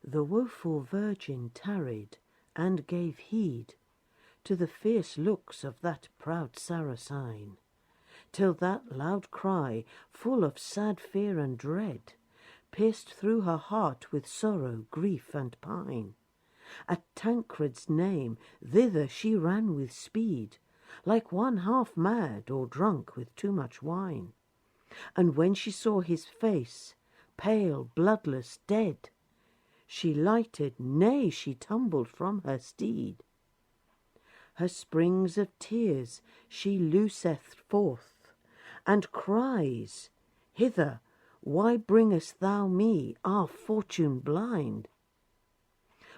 The woeful virgin tarried, and gave heed to the fierce looks of that proud Saracen, till that loud cry, full of sad fear and dread, pierced through her heart with sorrow, grief, and pine. At Tancred's name thither she ran with speed, like one half mad or drunk with too much wine. And when she saw his face, pale, bloodless, dead, she lighted, nay, she tumbled from her steed. Her springs of tears she looseth forth, and cries, Hither, why bringest thou me, our fortune blind?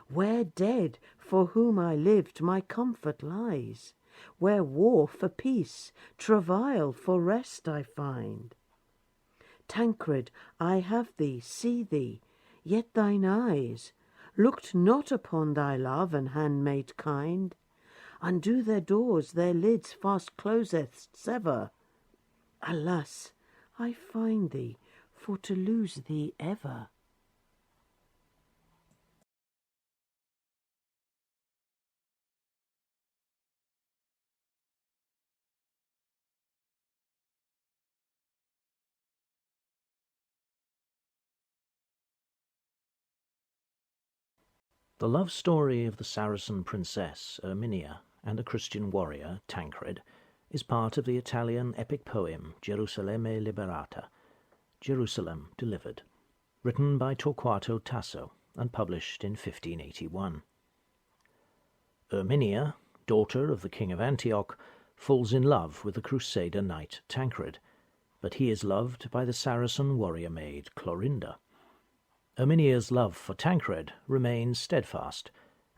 Where dead, for whom I lived, my comfort lies, where war for peace, travail for rest I find. Tancred, I have thee, see thee, yet thine eyes looked not upon thy love and handmaid kind. Undo their doors, their lids fast closest sever. Alas, I find thee, for to lose thee ever. The love story of the Saracen princess Erminia and the Christian warrior Tancred is part of the Italian epic poem Gerusalemme Liberata, Jerusalem Delivered, written by Torquato Tasso and published in 1581. Erminia, daughter of the king of Antioch, falls in love with the crusader knight Tancred, but he is loved by the Saracen warrior maid Clorinda. Erminia's love for Tancred remains steadfast,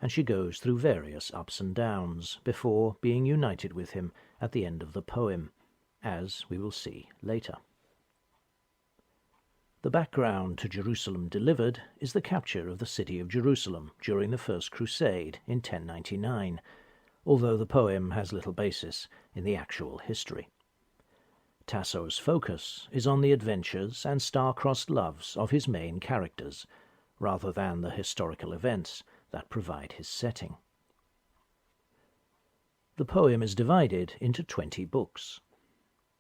and she goes through various ups and downs before being united with him at the end of the poem, as we will see later. The background to Jerusalem Delivered is the capture of the city of Jerusalem during the First Crusade in 1099, although the poem has little basis in the actual history. Tasso's focus is on the adventures and star-crossed loves of his main characters, rather than the historical events that provide his setting. The poem is divided into 20 books.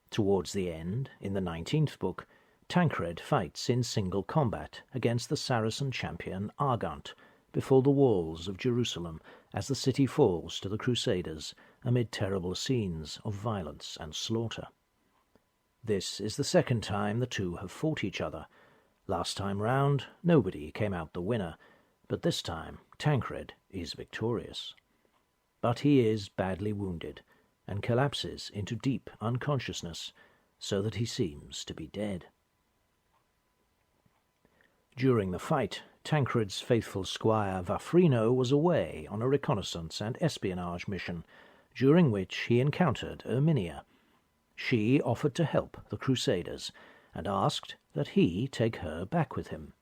Towards the end, in the 19th book, Tancred fights in single combat against the Saracen champion Argant before the walls of Jerusalem as the city falls to the Crusaders amid terrible scenes of violence and slaughter. This is the second time the two have fought each other. Last time round, nobody came out the winner, but this time Tancred is victorious. But he is badly wounded and collapses into deep unconsciousness, so that he seems to be dead. During the fight, Tancred's faithful squire Vaffrino was away on a reconnaissance and espionage mission, during which he encountered Erminia. She offered to help the Crusaders, and asked that he take her back with him.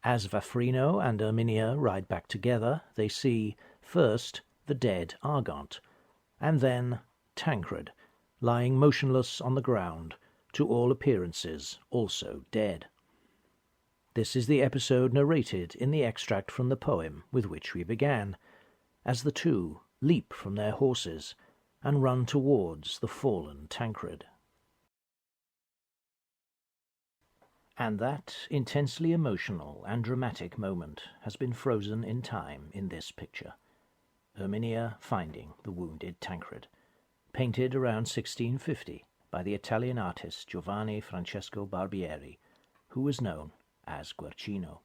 As Vaffrino and Erminia ride back together, they see, first, the dead Argant, and then Tancred, lying motionless on the ground, to all appearances also dead. This is the episode narrated in the extract from the poem with which we began, as the two leap from their horses and run towards the fallen Tancred. And that intensely emotional and dramatic moment has been frozen in time in this picture, Erminia finding the wounded Tancred, painted around 1650 by the Italian artist Giovanni Francesco Barbieri, who was known as Guercino.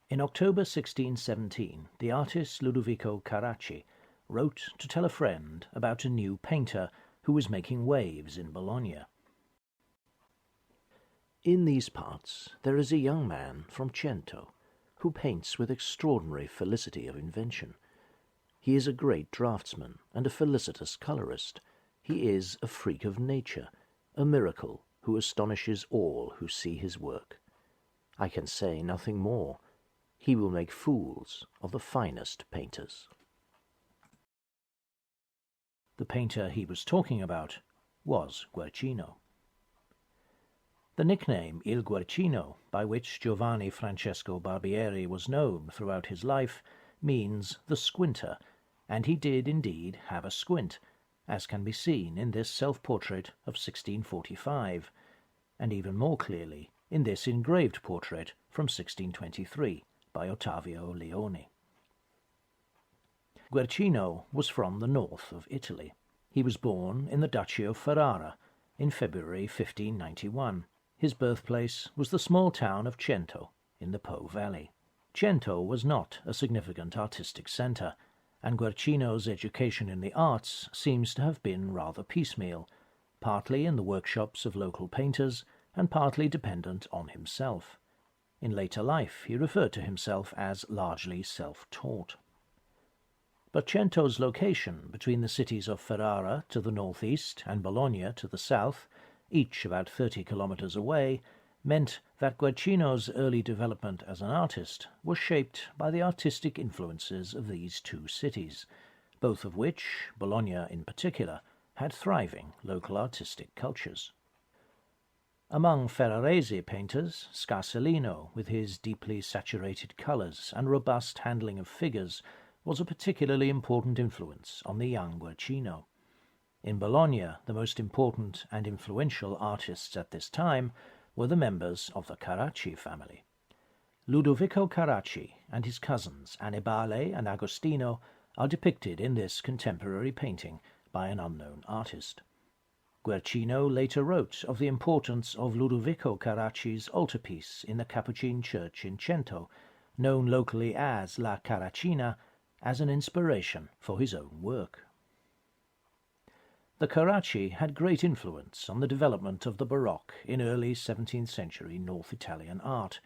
In October 1617, the artist Ludovico Carracci wrote to tell a friend about a new painter who was making waves in Bologna. In these parts there is a young man from Cento who paints with extraordinary felicity of invention. He is a great draftsman and a felicitous colourist. He is a freak of nature, a miracle who astonishes all who see his work. I can say nothing more. He will make fools of the finest painters. The painter he was talking about was Guercino. The nickname Il Guercino, by which Giovanni Francesco Barbieri was known throughout his life, means the squinter, and he did indeed have a squint, as can be seen in this self-portrait of 1645, and even more clearly in this engraved portrait from 1623 by Ottavio Leoni. Guercino was from the north of Italy. He was born in the Duchy of Ferrara in February 1591. His birthplace was the small town of Cento in the Po Valley. Cento was not a significant artistic centre, and Guercino's education in the arts seems to have been rather piecemeal, partly in the workshops of local painters and partly dependent on himself. In later life he referred to himself as largely self-taught. But Cento's location between the cities of Ferrara to the northeast and Bologna to the south, each about 30 kilometres away, meant that Guercino's early development as an artist was shaped by the artistic influences of these two cities, both of which, Bologna in particular, had thriving local artistic cultures. Among Ferrarese painters, Scarsellino, with his deeply saturated colours and robust handling of figures, was a particularly important influence on the young Guercino. In Bologna, the most important and influential artists at this time were the members of the Carracci family. Ludovico Carracci and his cousins Annibale and Agostino are depicted in this contemporary painting by an unknown artist. Guercino later wrote of the importance of Ludovico Carracci's altarpiece in the Capuchin church in Cento, known locally as La Carraccina, as an inspiration for his own work. The Carracci had great influence on the development of the Baroque in early 17th century North Italian art.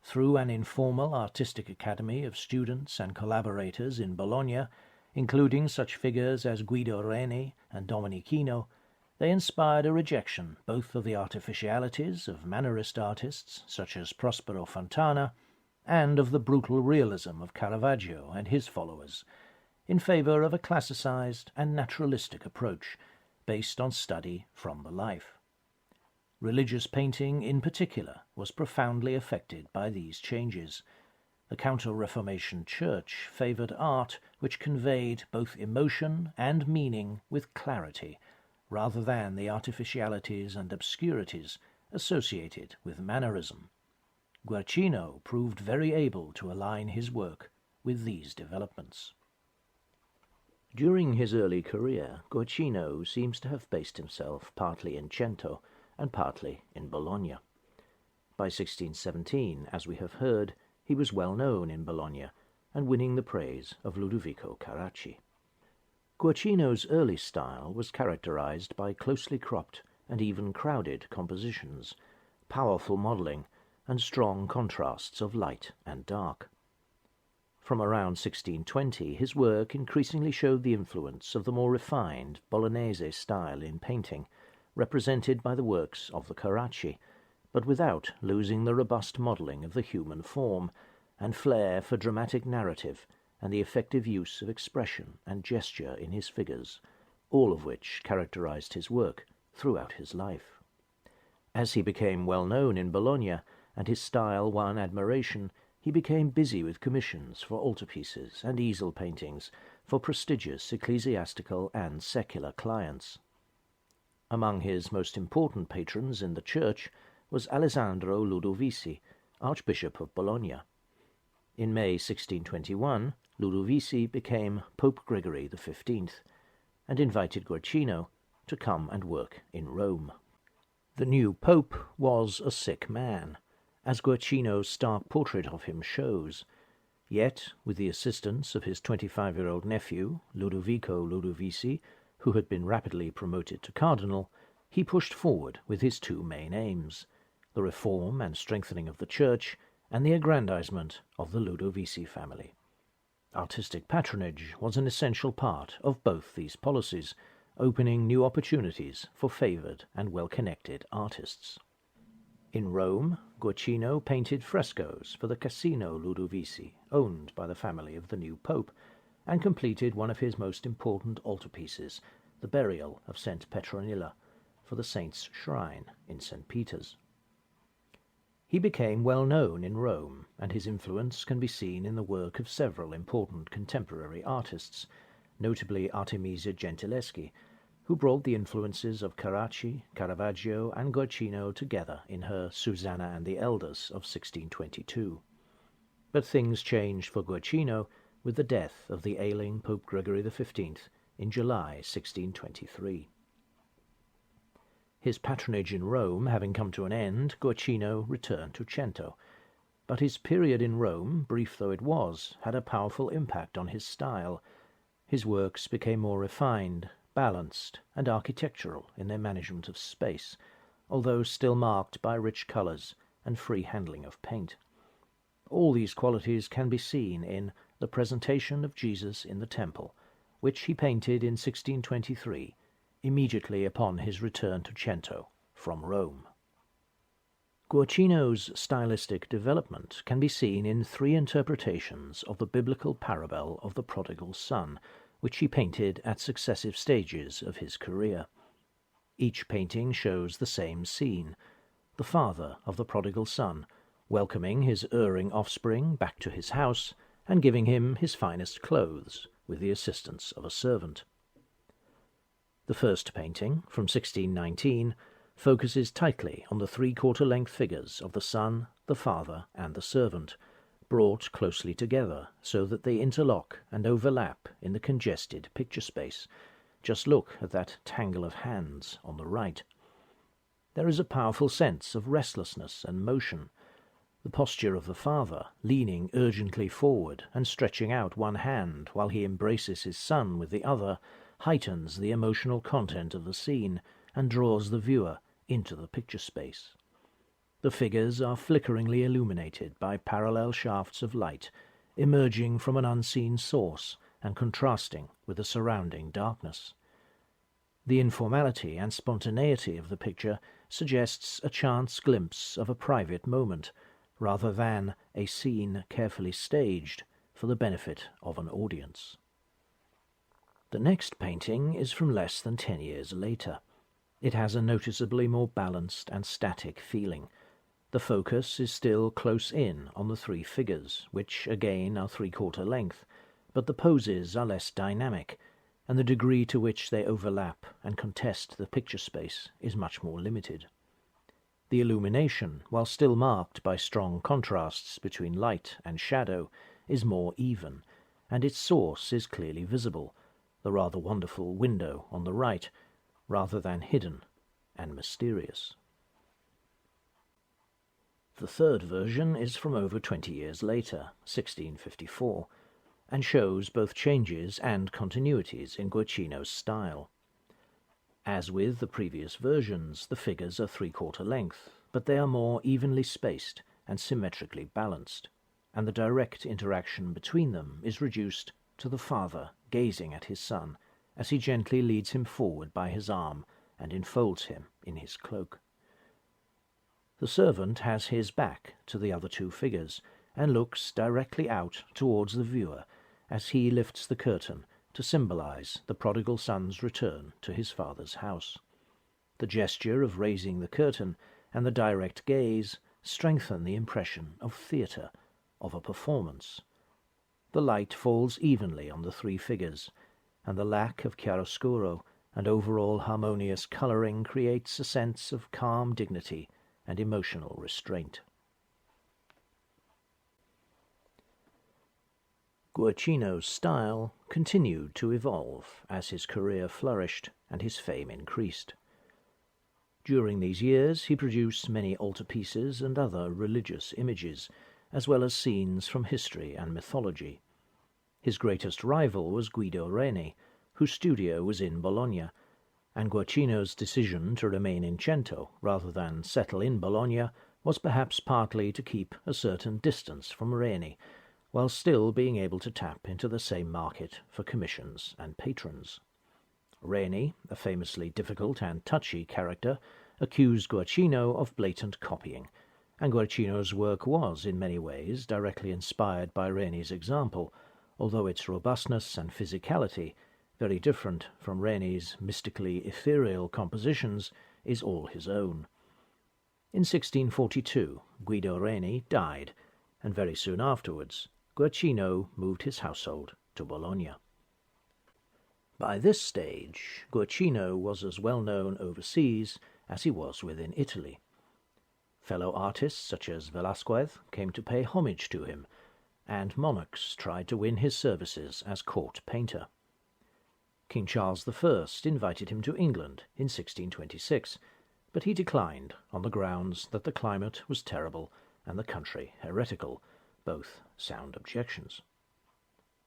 Through an informal artistic academy of students and collaborators in Bologna, including such figures as Guido Reni and Domenichino, they inspired a rejection both of the artificialities of Mannerist artists such as Prospero Fontana and of the brutal realism of Caravaggio and his followers, in favour of a classicized and naturalistic approach based on study from the life. Religious painting in particular was profoundly affected by these changes. The Counter-Reformation Church favoured art which conveyed both emotion and meaning with clarity, rather than the artificialities and obscurities associated with Mannerism. Guercino proved very able to align his work with these developments. During his early career, Guercino seems to have based himself partly in Cento and partly in Bologna. By 1617, as we have heard, he was well known in Bologna and winning the praise of Ludovico Carracci. Guercino's early style was characterized by closely cropped and even crowded compositions, powerful modelling, and strong contrasts of light and dark. From around 1620, his work increasingly showed the influence of the more refined Bolognese style in painting, represented by the works of the Carracci, but without losing the robust modelling of the human form and flair for dramatic narrative and the effective use of expression and gesture in his figures, all of which characterized his work throughout his life. As he became well known in Bologna and his style won admiration, he became busy with commissions for altarpieces and easel paintings for prestigious ecclesiastical and secular clients. Among his most important patrons in the church was Alessandro Ludovisi, Archbishop of Bologna. In May 1621, Ludovisi became Pope Gregory XV and invited Guercino to come and work in Rome. The new pope was a sick man, as Guercino's stark portrait of him shows. Yet, with the assistance of his 25-year-old nephew, Ludovico Ludovisi, who had been rapidly promoted to cardinal, he pushed forward with his two main aims, the reform and strengthening of the church and the aggrandizement of the Ludovisi family. Artistic patronage was an essential part of both these policies, opening new opportunities for favoured and well-connected artists. In Rome, Guercino painted frescoes for the Casino Ludovisi, owned by the family of the new pope, and completed one of his most important altarpieces, the Burial of St. Petronilla, for the saint's shrine in St. Peter's. He became well known in Rome, and his influence can be seen in the work of several important contemporary artists, notably Artemisia Gentileschi, who brought the influences of Carracci, Caravaggio, and Guercino together in her Susanna and the Elders of 1622. But things changed for Guercino with the death of the ailing Pope Gregory XV in July 1623. His patronage in Rome having come to an end, Guercino returned to Cento, but his period in Rome, brief though it was, had a powerful impact on his style. His works became more refined, balanced, and architectural in their management of space, although still marked by rich colours and free handling of paint. All these qualities can be seen in The Presentation of Jesus in the Temple, which he painted in 1623, immediately upon his return to Cento from Rome. Guercino's stylistic development can be seen in 3 interpretations of the biblical parable of the prodigal son, which he painted at successive stages of his career. Each painting shows the same scene, the father of the prodigal son, welcoming his erring offspring back to his house and giving him his finest clothes with the assistance of a servant. The first painting, from 1619, focuses tightly on the 3/4-length figures of the son, the father, and the servant, brought closely together so that they interlock and overlap in the congested picture space. Just look at that tangle of hands on the right. There is a powerful sense of restlessness and motion. The posture of the father, leaning urgently forward and stretching out one hand while he embraces his son with the other, heightens the emotional content of the scene and draws the viewer into the picture space. The figures are flickeringly illuminated by parallel shafts of light, emerging from an unseen source and contrasting with the surrounding darkness. The informality and spontaneity of the picture suggests a chance glimpse of a private moment, rather than a scene carefully staged for the benefit of an audience. The next painting is from less than 10 years later. It has a noticeably more balanced and static feeling. The focus is still close in on the 3 figures, which again are 3/4 length, but the poses are less dynamic, and the degree to which they overlap and contest the picture space is much more limited. The illumination, while still marked by strong contrasts between light and shadow, is more even, and its source is clearly visible, the rather wonderful window on the right, rather than hidden and mysterious. The third version is from over 20 years later, 1654, and shows both changes and continuities in Guercino's style. As with the previous versions, the figures are 3/4 length, but they are more evenly spaced and symmetrically balanced, and the direct interaction between them is reduced to the father gazing at his son as he gently leads him forward by his arm and enfolds him in his cloak. The servant has his back to the other 2 figures and looks directly out towards the viewer as he lifts the curtain to symbolize the prodigal son's return to his father's house. The gesture of raising the curtain and the direct gaze strengthen the impression of theatre, of a performance. The light falls evenly on the 3 figures, and the lack of chiaroscuro and overall harmonious colouring creates a sense of calm dignity and emotional restraint. Guercino's style continued to evolve as his career flourished and his fame increased. During these years he produced many altarpieces and other religious images, as well as scenes from history and mythology. His greatest rival was Guido Reni, whose studio was in Bologna, and Guercino's decision to remain in Cento rather than settle in Bologna was perhaps partly to keep a certain distance from Reni, while still being able to tap into the same market for commissions and patrons. Reni, a famously difficult and touchy character, accused Guercino of blatant copying, and Guercino's work was, in many ways, directly inspired by Reni's example, although its robustness and physicality, very different from Reni's mystically ethereal compositions, is all his own. In 1642, Guido Reni died, and very soon afterwards Guercino moved his household to Bologna. By this stage, Guercino was as well known overseas as he was within Italy. Fellow artists such as Velasquez came to pay homage to him, and monarchs tried to win his services as court painter. King Charles I invited him to England in 1626, but he declined on the grounds that the climate was terrible and the country heretical, both sound objections.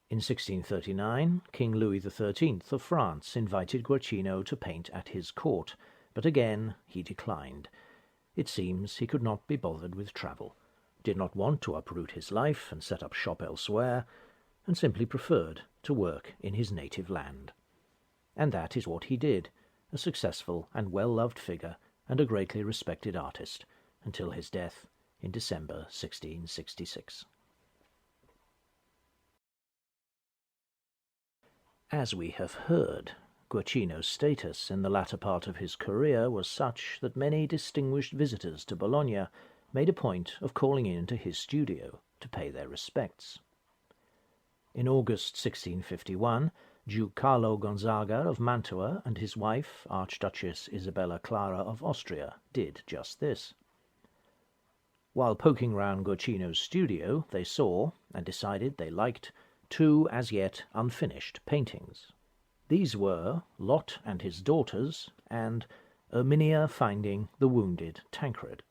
In 1639, King Louis XIII of France invited Guercino to paint at his court, but again he declined. It seems he could not be bothered with travel, did not want to uproot his life and set up shop elsewhere, and simply preferred to work in his native land. And that is what he did, a successful and well-loved figure and a greatly respected artist, until his death in December 1666. As we have heard, Guercino's status in the latter part of his career was such that many distinguished visitors to Bologna made a point of calling in to his studio to pay their respects. In August 1651, Duke Carlo Gonzaga of Mantua and his wife, Archduchess Isabella Clara of Austria, did just this. While poking round Guercino's studio, they saw, and decided they liked, two as yet unfinished paintings. These were Lot and His Daughters and Erminia Finding the Wounded Tancred.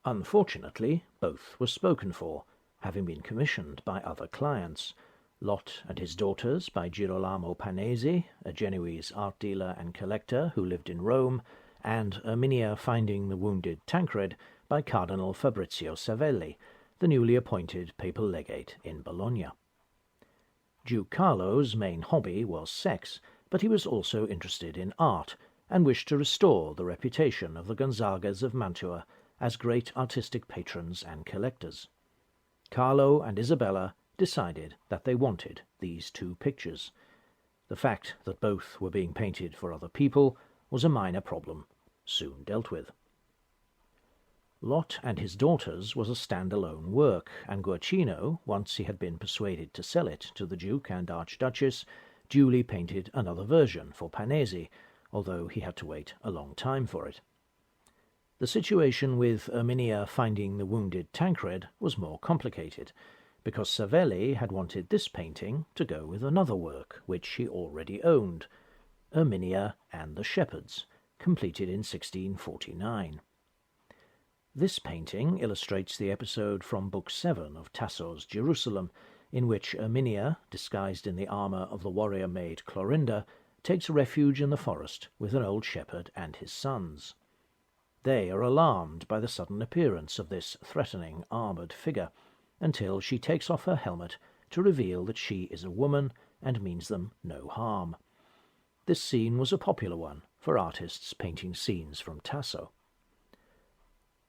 Unfortunately, both were spoken for, having been commissioned by other clients, Lot and His Daughters by Girolamo Panesi, a Genoese art dealer and collector who lived in Rome, and Erminia Finding the Wounded Tancred by Cardinal Fabrizio Savelli, the newly appointed papal legate in Bologna. Duke Carlo's main hobby was sex, but he was also interested in art, and wished to restore the reputation of the Gonzagas of Mantua as great artistic patrons and collectors. Carlo and Isabella decided that they wanted these two pictures. The fact that both were being painted for other people was a minor problem, soon dealt with. Lot and His Daughters was a stand-alone work, and Guercino, once he had been persuaded to sell it to the Duke and Archduchess, duly painted another version for Panesi, although he had to wait a long time for it. The situation with Erminia Finding the Wounded Tancred was more complicated, because Savelli had wanted this painting to go with another work which he already owned, Erminia and the Shepherds, completed in 1649. This painting illustrates the episode from Book 7 of Tasso's Jerusalem, in which Erminia, disguised in the armour of the warrior maid Clorinda, takes refuge in the forest with an old shepherd and his sons. They are alarmed by the sudden appearance of this threatening armoured figure, until she takes off her helmet to reveal that she is a woman and means them no harm. This scene was a popular one for artists painting scenes from Tasso.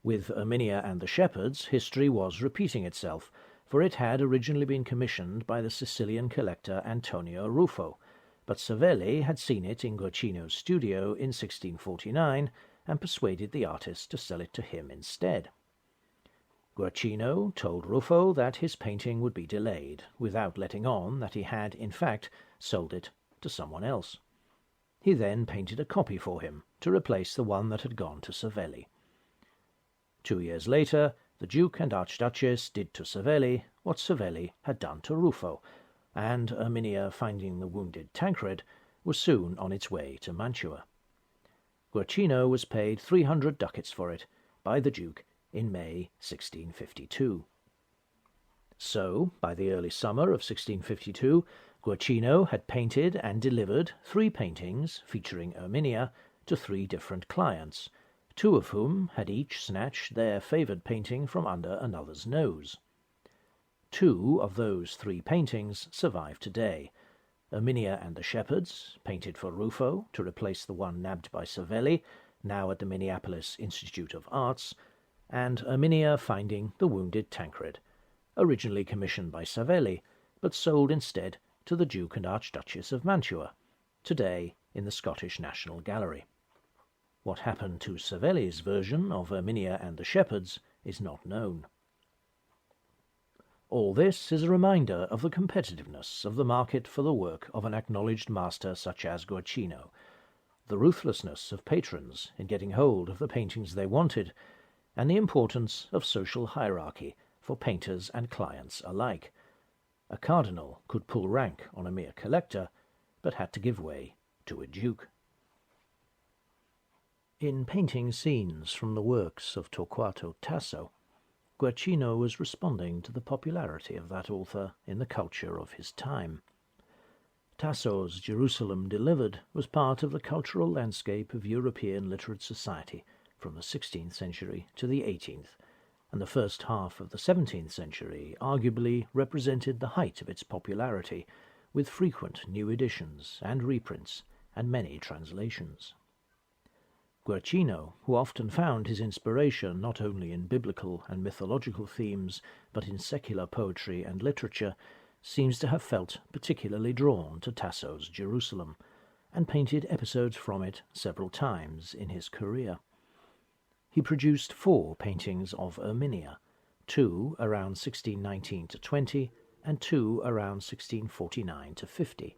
With Erminia and the Shepherds, history was repeating itself, for it had originally been commissioned by the Sicilian collector Antonio Ruffo, but Savelli had seen it in Guercino's studio in 1649 and persuaded the artist to sell it to him instead. Guercino told Ruffo that his painting would be delayed, without letting on that he had, in fact, sold it to someone else. He then painted a copy for him, to replace the one that had gone to Savelli. 2 years later, the Duke and Archduchess did to Savelli what Savelli had done to Ruffo, and Erminia Finding the Wounded Tancred was soon on its way to Mantua. Guercino was paid 300 ducats for it by the Duke in May 1652. So, by the early summer of 1652, Guercino had painted and delivered 3 paintings featuring Erminia to 3 different clients, 2 of whom had each snatched their favoured painting from under another's nose. 2 of those 3 paintings survive today: Erminia and the Shepherds, painted for Ruffo to replace the one nabbed by Savelli, now at the Minneapolis Institute of Arts, and Erminia Finding the Wounded Tancred, originally commissioned by Savelli, but sold instead to the Duke and Archduchess of Mantua, today in the Scottish National Gallery. What happened to Savelli's version of Erminia and the Shepherds is not known. All this is a reminder of the competitiveness of the market for the work of an acknowledged master such as Guercino, the ruthlessness of patrons in getting hold of the paintings they wanted, and the importance of social hierarchy for painters and clients alike. A cardinal could pull rank on a mere collector, but had to give way to a duke. In painting scenes from the works of Torquato Tasso, Guercino was responding to the popularity of that author in the culture of his time. Tasso's Jerusalem Delivered was part of the cultural landscape of European literate society from the 16th century to the 18th, and the first half of the 17th century arguably represented the height of its popularity, with frequent new editions and reprints and many translations. Guercino, who often found his inspiration not only in biblical and mythological themes, but in secular poetry and literature, seems to have felt particularly drawn to Tasso's Jerusalem, and painted episodes from it several times in his career. He produced 4 paintings of Erminia, 2 around 1619-20, and 2 around 1649-50.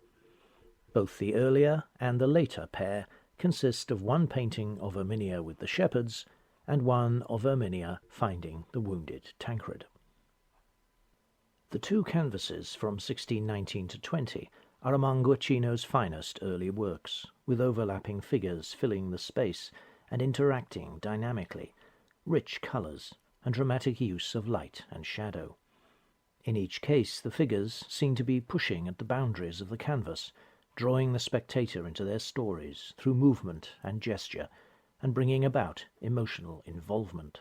Both the earlier and the later pair consist of 1 painting of Erminia with the shepherds and 1 of Erminia finding the wounded Tancred. The 2 canvases from 1619-20 are among Guercino's finest early works, with overlapping figures filling the space and interacting dynamically, rich colours, and dramatic use of light and shadow. In each case the figures seem to be pushing at the boundaries of the canvas, drawing the spectator into their stories through movement and gesture, and bringing about emotional involvement.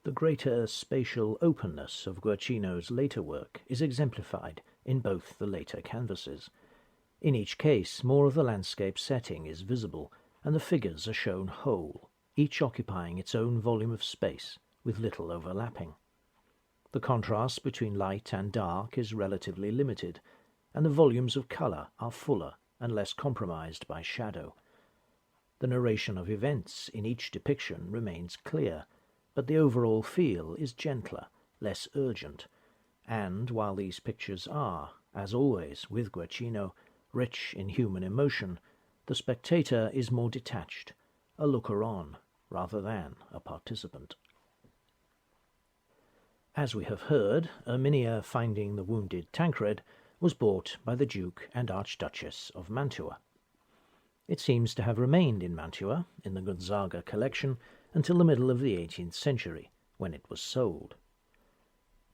The greater spatial openness of Guercino's later work is exemplified in both the later canvases. In each case more of the landscape setting is visible, and the figures are shown whole, each occupying its own volume of space, with little overlapping. The contrast between light and dark is relatively limited, and the volumes of colour are fuller and less compromised by shadow. The narration of events in each depiction remains clear, but the overall feel is gentler, less urgent, and while these pictures are, as always with Guercino, rich in human emotion, the spectator is more detached, a looker-on rather than a participant. As we have heard, Erminia finding the wounded Tancred was bought by the Duke and Archduchess of Mantua. It seems to have remained in Mantua, in the Gonzaga collection, until the middle of the 18th century, when it was sold.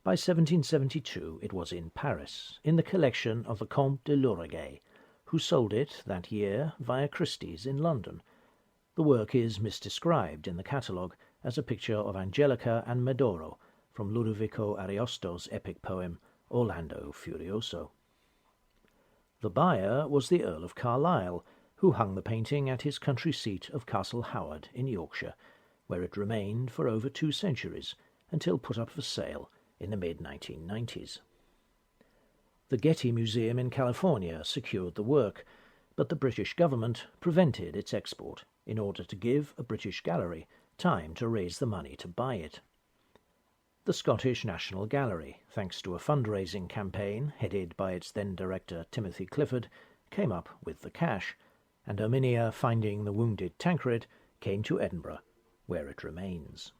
By 1772 it was in Paris, in the collection of the Comte de Lauriguet, who sold it that year via Christie's in London. The work is misdescribed in the catalogue as a picture of Angelica and Medoro from Ludovico Ariosto's epic poem Orlando Furioso. The buyer was the Earl of Carlisle, who hung the painting at his country seat of Castle Howard in Yorkshire, where it remained for over 2 centuries until put up for sale in the mid-1990s. The Getty Museum in California secured the work, but the British government prevented its export in order to give a British gallery time to raise the money to buy it. The Scottish National Gallery, thanks to a fundraising campaign headed by its then-director Timothy Clifford, came up with the cash, and Erminia finding the wounded Tancred came to Edinburgh, where it remains.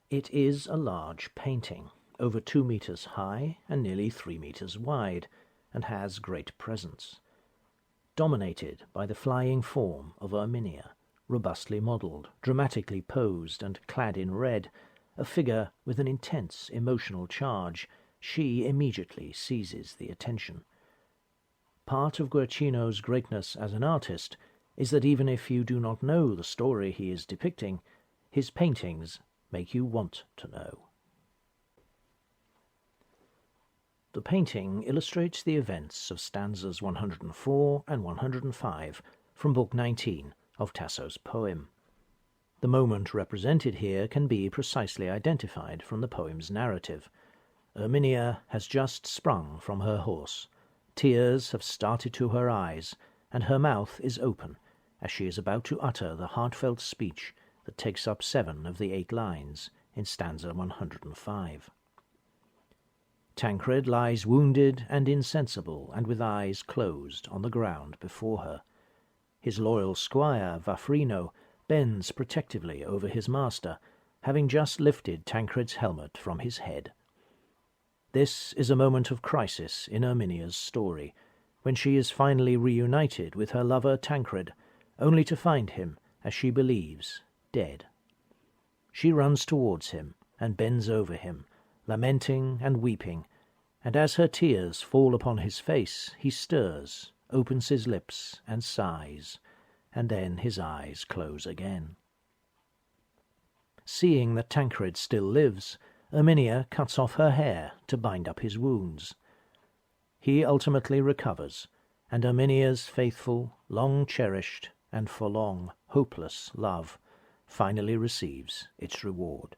It is a large painting, over 2 meters high and nearly 3 meters wide, and has great presence. Dominated by the flying form of Erminia, robustly modelled, dramatically posed, and clad in red, a figure with an intense emotional charge, she immediately seizes the attention. Part of Guercino's greatness as an artist is that even if you do not know the story he is depicting, his paintings make you want to know. The painting illustrates the events of stanzas 104 and 105 from Book 19 of Tasso's poem. The moment represented here can be precisely identified from the poem's narrative. Erminia has just sprung from her horse. Tears have started to her eyes, and her mouth is open, as she is about to utter the heartfelt speech that takes up 7 of the 8 lines in stanza 105. Tancred lies wounded and insensible, and with eyes closed, on the ground before her. His loyal squire, Vaffrino, bends protectively over his master, having just lifted Tancred's helmet from his head. This is a moment of crisis in Erminia's story, when she is finally reunited with her lover Tancred, only to find him, as she believes, dead. She runs towards him and bends over him, lamenting and weeping, and as her tears fall upon his face, he stirs, opens his lips, and sighs, and then his eyes close again. Seeing that Tancred still lives, Erminia cuts off her hair to bind up his wounds. He ultimately recovers, and Erminia's faithful, long-cherished, and for long hopeless love finally receives its reward.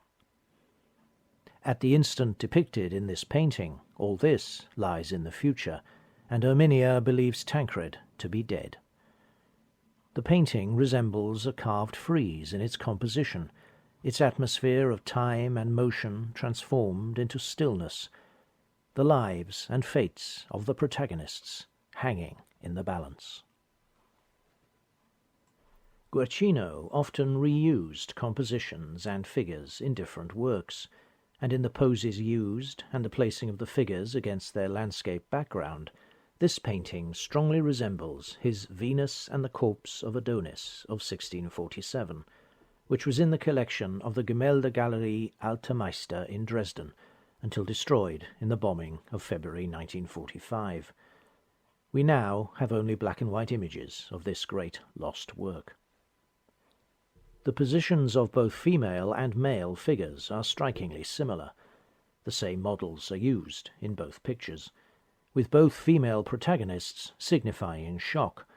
At the instant depicted in this painting, all this lies in the future, and Erminia believes Tancred to be dead. The painting resembles a carved frieze in its composition, its atmosphere of time and motion transformed into stillness, the lives and fates of the protagonists hanging in the balance. Guercino often reused compositions and figures in different works, and in the poses used and the placing of the figures against their landscape background, this painting strongly resembles his Venus and the Corpse of Adonis of 1647, which was in the collection of the Gemäldegalerie Alter Meister in Dresden, until destroyed in the bombing of February 1945. We now have only black and white images of this great lost work. The positions of both female and male figures are strikingly similar. The same models are used in both pictures, with both female protagonists signifying shock,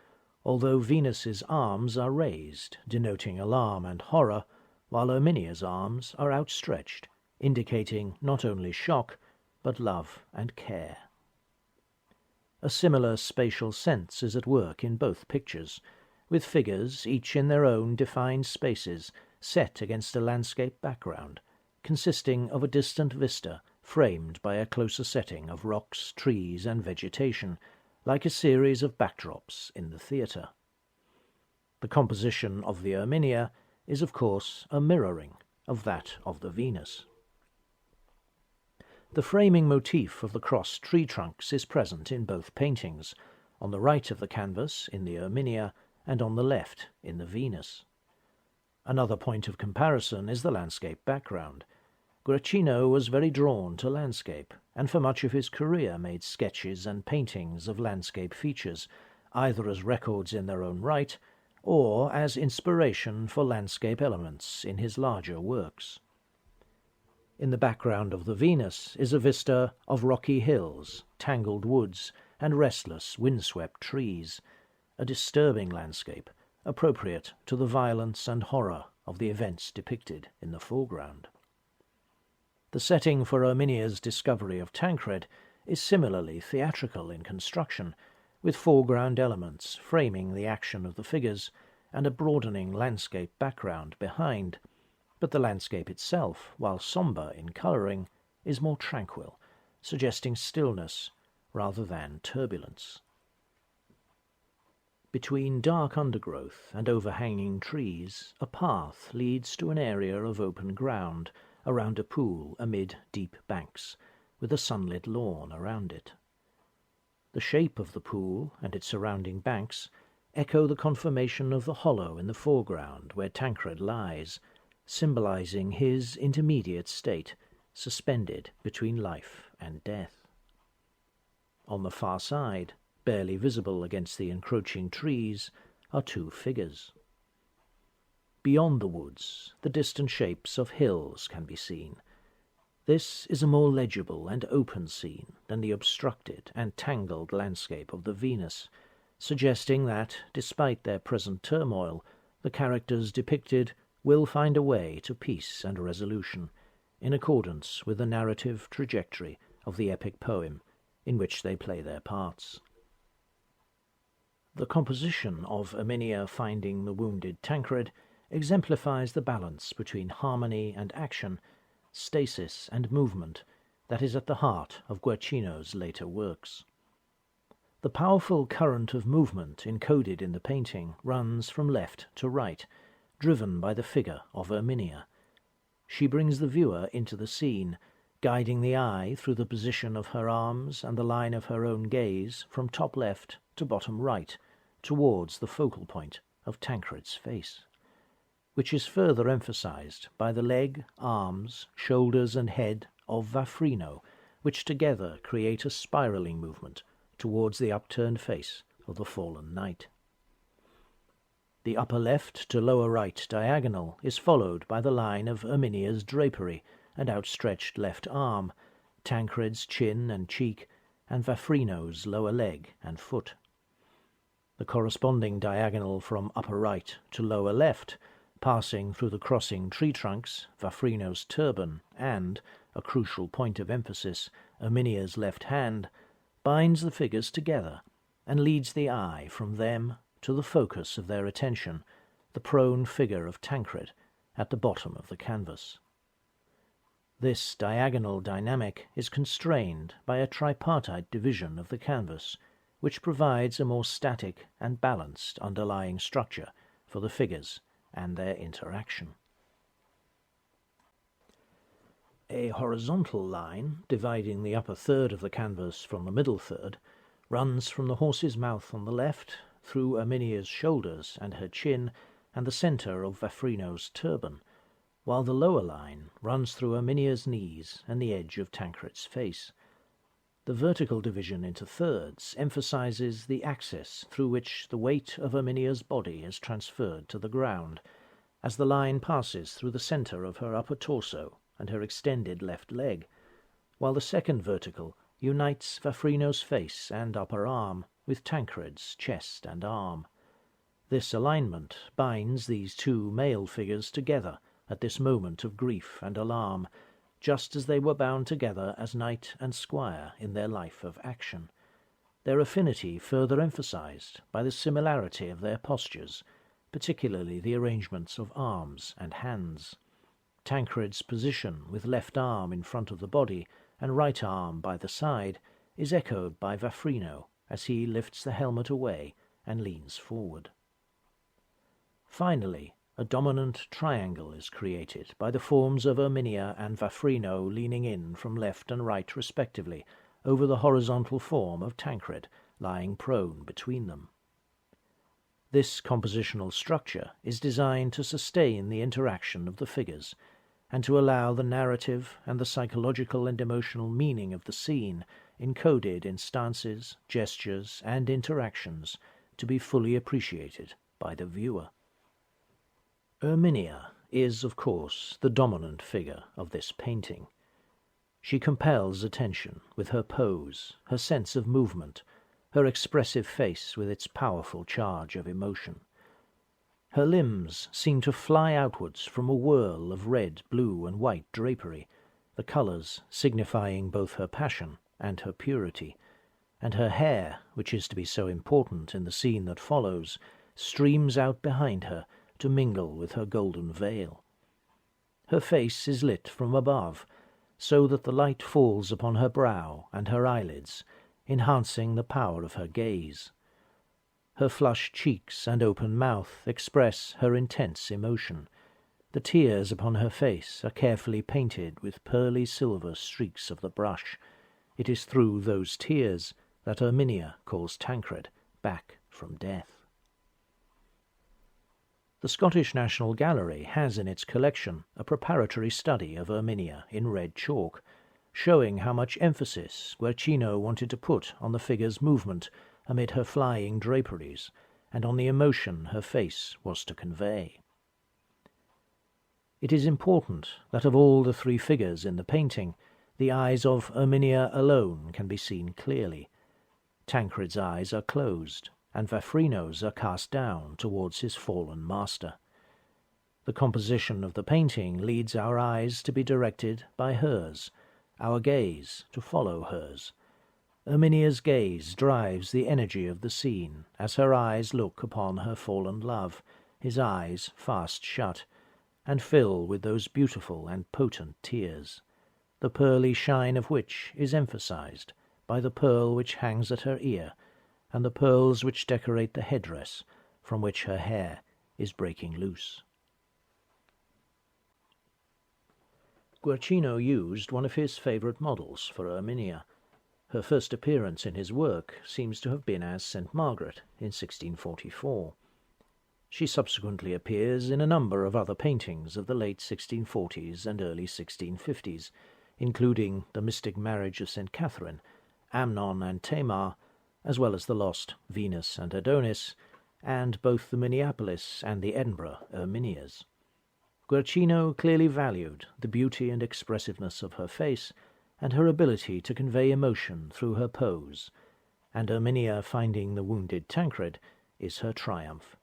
although Venus's arms are raised, denoting alarm and horror, while Erminia's arms are outstretched, indicating not only shock, but love and care. A similar spatial sense is at work in both pictures, with figures, each in their own defined spaces, set against a landscape background, consisting of a distant vista framed by a closer setting of rocks, trees, and vegetation, like a series of backdrops in the theatre. The composition of the Erminia is, of course, a mirroring of that of the Venus. The framing motif of the crossed tree trunks is present in both paintings, on the right of the canvas in the Erminia, and on the left in the Venus. Another point of comparison is the landscape background. Guercino was very drawn to landscape, and for much of his career made sketches and paintings of landscape features, either as records in their own right, or as inspiration for landscape elements in his larger works. In the background of the Venus is a vista of rocky hills, tangled woods, and restless, windswept trees, a disturbing landscape, appropriate to the violence and horror of the events depicted in the foreground. The setting for Erminia's discovery of Tancred is similarly theatrical in construction, with foreground elements framing the action of the figures and a broadening landscape background behind, but the landscape itself, while sombre in colouring, is more tranquil, suggesting stillness rather than turbulence. Between dark undergrowth and overhanging trees, a path leads to an area of open ground around a pool amid deep banks, with a sunlit lawn around it. The shape of the pool and its surrounding banks echo the conformation of the hollow in the foreground where Tancred lies, symbolizing his intermediate state, suspended between life and death. On the far side, barely visible against the encroaching trees, are 2 figures. Beyond the woods, the distant shapes of hills can be seen. This is a more legible and open scene than the obstructed and tangled landscape of the Venus, suggesting that, despite their present turmoil, the characters depicted will find a way to peace and resolution, in accordance with the narrative trajectory of the epic poem in which they play their parts. The composition of Erminia finding the wounded Tancred exemplifies the balance between harmony and action, stasis and movement, that is at the heart of Guercino's later works. The powerful current of movement encoded in the painting runs from left to right, driven by the figure of Erminia. She brings the viewer into the scene, guiding the eye through the position of her arms and the line of her own gaze from top left to bottom right, towards the focal point of Tancred's face, which is further emphasized by the leg, arms, shoulders and head of Vaffrino, which together create a spiraling movement towards the upturned face of the fallen knight. The upper left to lower right diagonal is followed by the line of Erminia's drapery and outstretched left arm, Tancred's chin and cheek, and Vaffrino's lower leg and foot. The corresponding diagonal from upper right to lower left, passing through the crossing tree trunks, Vaffrino's turban, and, a crucial point of emphasis, Erminia's left hand, binds the figures together and leads the eye from them to the focus of their attention, the prone figure of Tancred at the bottom of the canvas. This diagonal dynamic is constrained by a tripartite division of the canvas, which provides a more static and balanced underlying structure for the figures and their interaction. A horizontal line, dividing the upper third of the canvas from the middle third, runs from the horse's mouth on the left, through Erminia's shoulders and her chin, and the centre of Vaffrino's turban, while the lower line runs through Erminia's knees and the edge of Tancred's face. The vertical division into thirds emphasizes the axis through which the weight of Erminia's body is transferred to the ground, as the line passes through the centre of her upper torso and her extended left leg, while the second vertical unites Vaffrino's face and upper arm with Tancred's chest and arm. This alignment binds these two male figures together at this moment of grief and alarm, just as they were bound together as knight and squire in their life of action, their affinity further emphasized by the similarity of their postures, particularly the arrangements of arms and hands. Tancred's position with left arm in front of the body and right arm by the side is echoed by Vaffrino as he lifts the helmet away and leans forward. Finally, a dominant triangle is created by the forms of Erminia and Vaffrino leaning in from left and right respectively over the horizontal form of Tancred lying prone between them. This compositional structure is designed to sustain the interaction of the figures and to allow the narrative and the psychological and emotional meaning of the scene, encoded in stances, gestures, and interactions, to be fully appreciated by the viewer. Erminia is, of course, the dominant figure of this painting. She compels attention with her pose, her sense of movement, her expressive face with its powerful charge of emotion. Her limbs seem to fly outwards from a whirl of red, blue, and white drapery, the colours signifying both her passion and her purity, and her hair, which is to be so important in the scene that follows, streams out behind her to mingle with her golden veil. Her face is lit from above, so that the light falls upon her brow and her eyelids, enhancing the power of her gaze. Her flushed cheeks and open mouth express her intense emotion. The tears upon her face are carefully painted with pearly silver streaks of the brush. It is through those tears that Erminia calls Tancred back from death. The Scottish National Gallery has in its collection a preparatory study of Erminia in red chalk, showing how much emphasis Guercino wanted to put on the figure's movement amid her flying draperies, and on the emotion her face was to convey. It is important that of all the three figures in the painting, the eyes of Erminia alone can be seen clearly. Tancred's eyes are closed, and Vaffrino's are cast down towards his fallen master. The composition of the painting leads our eyes to be directed by hers, our gaze to follow hers. Erminia's gaze drives the energy of the scene as her eyes look upon her fallen love, his eyes fast shut, and fill with those beautiful and potent tears, the pearly shine of which is emphasized by the pearl which hangs at her ear, and the pearls which decorate the headdress from which her hair is breaking loose. Guercino used one of his favourite models for Erminia. Her first appearance in his work seems to have been as St. Margaret in 1644. She subsequently appears in a number of other paintings of the late 1640s and early 1650s, including The Mystic Marriage of St. Catherine, Amnon and Tamar, as well as the lost Venus and Adonis, and both the Minneapolis and the Edinburgh Erminias. Guercino clearly valued the beauty and expressiveness of her face and her ability to convey emotion through her pose, and Erminia finding the wounded Tancred is her triumph.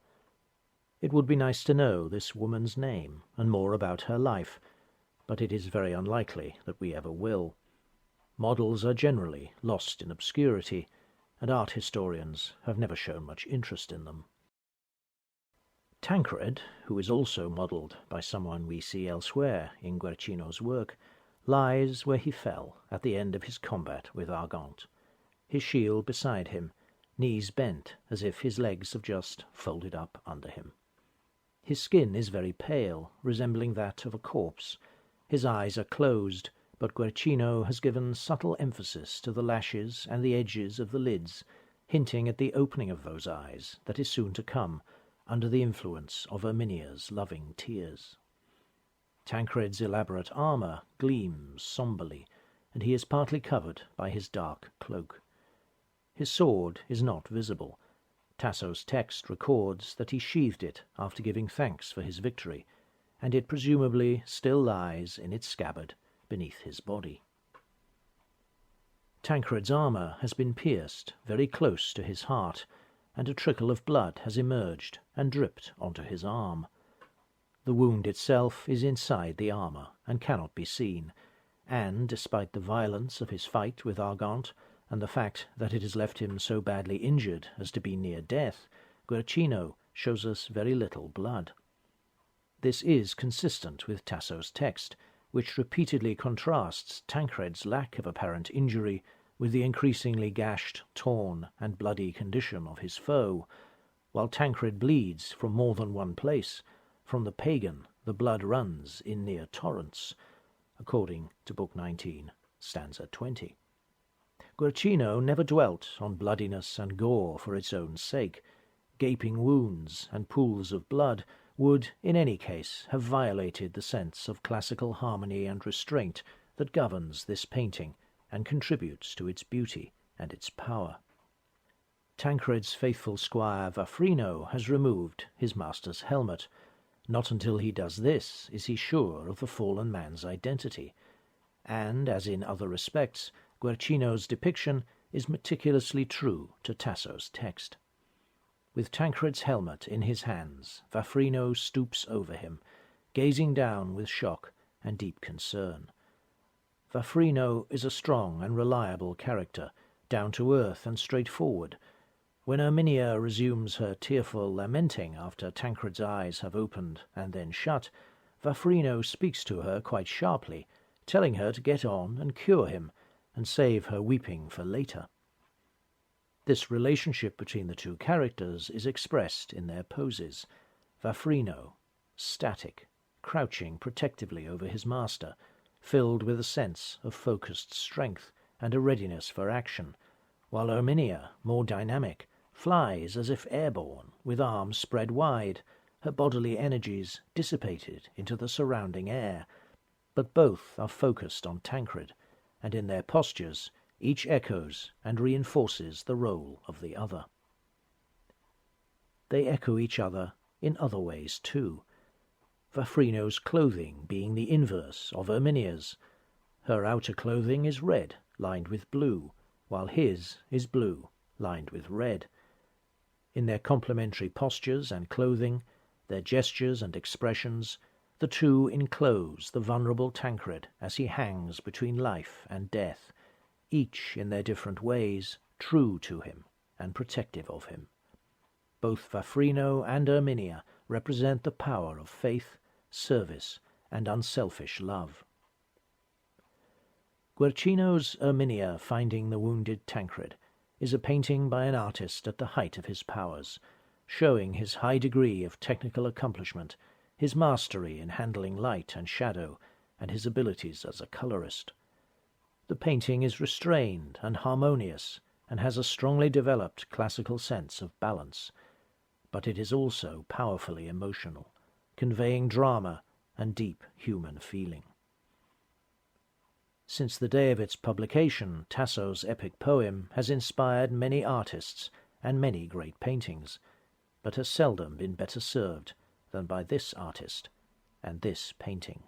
It would be nice to know this woman's name and more about her life, but it is very unlikely that we ever will. Models are generally lost in obscurity, and art historians have never shown much interest in them. Tancred, who is also modelled by someone we see elsewhere in Guercino's work, lies where he fell at the end of his combat with Argante, his shield beside him, knees bent as if his legs have just folded up under him. His skin is very pale, resembling that of a corpse. His eyes are closed, but Guercino has given subtle emphasis to the lashes and the edges of the lids, hinting at the opening of those eyes that is soon to come under the influence of Erminia's loving tears. Tancred's elaborate armour gleams sombrely, and he is partly covered by his dark cloak. His sword is not visible. Tasso's text records that he sheathed it after giving thanks for his victory, and it presumably still lies in its scabbard beneath his body. Tancred's armour has been pierced very close to his heart, and a trickle of blood has emerged and dripped onto his arm. The wound itself is inside the armour and cannot be seen, and, despite the violence of his fight with Argante, and the fact that it has left him so badly injured as to be near death, Guercino shows us very little blood. This is consistent with Tasso's text, which repeatedly contrasts Tancred's lack of apparent injury with the increasingly gashed, torn, and bloody condition of his foe. While Tancred bleeds from more than one place, from the pagan the blood runs in near torrents, according to Book 19, stanza 20. Guercino never dwelt on bloodiness and gore for its own sake. Gaping wounds and pools of blood would, in any case, have violated the sense of classical harmony and restraint that governs this painting and contributes to its beauty and its power. Tancred's faithful squire Vaffrino has removed his master's helmet. Not until he does this is he sure of the fallen man's identity, and, as in other respects, Guercino's depiction is meticulously true to Tasso's text. With Tancred's helmet in his hands, Vaffrino stoops over him, gazing down with shock and deep concern. Vaffrino is a strong and reliable character, down to earth and straightforward. When Erminia resumes her tearful lamenting after Tancred's eyes have opened and then shut, Vaffrino speaks to her quite sharply, telling her to get on and cure him, and save her weeping for later. This relationship between the two characters is expressed in their poses. Vaffrino, static, crouching protectively over his master, filled with a sense of focused strength and a readiness for action, while Erminia, more dynamic, flies as if airborne, with arms spread wide, her bodily energies dissipated into the surrounding air. But both are focused on Tancred, and in their postures each echoes and reinforces the role of the other. They echo each other in other ways too, Vaffrino's clothing being the inverse of Erminia's. Her outer clothing is red, lined with blue, while his is blue, lined with red. In their complementary postures and clothing, their gestures and expressions, the two enclose the vulnerable Tancred as he hangs between life and death, each in their different ways true to him and protective of him. Both Vafrino and Erminia represent the power of faith, service, and unselfish love. Guercino's Erminia finding the wounded Tancred is a painting by an artist at the height of his powers, showing his high degree of technical accomplishment, his mastery in handling light and shadow, and his abilities as a colorist. The painting is restrained and harmonious, and has a strongly developed classical sense of balance, but it is also powerfully emotional, conveying drama and deep human feeling. Since the day of its publication, Tasso's epic poem has inspired many artists and many great paintings, but has seldom been better served than by this artist and this painting.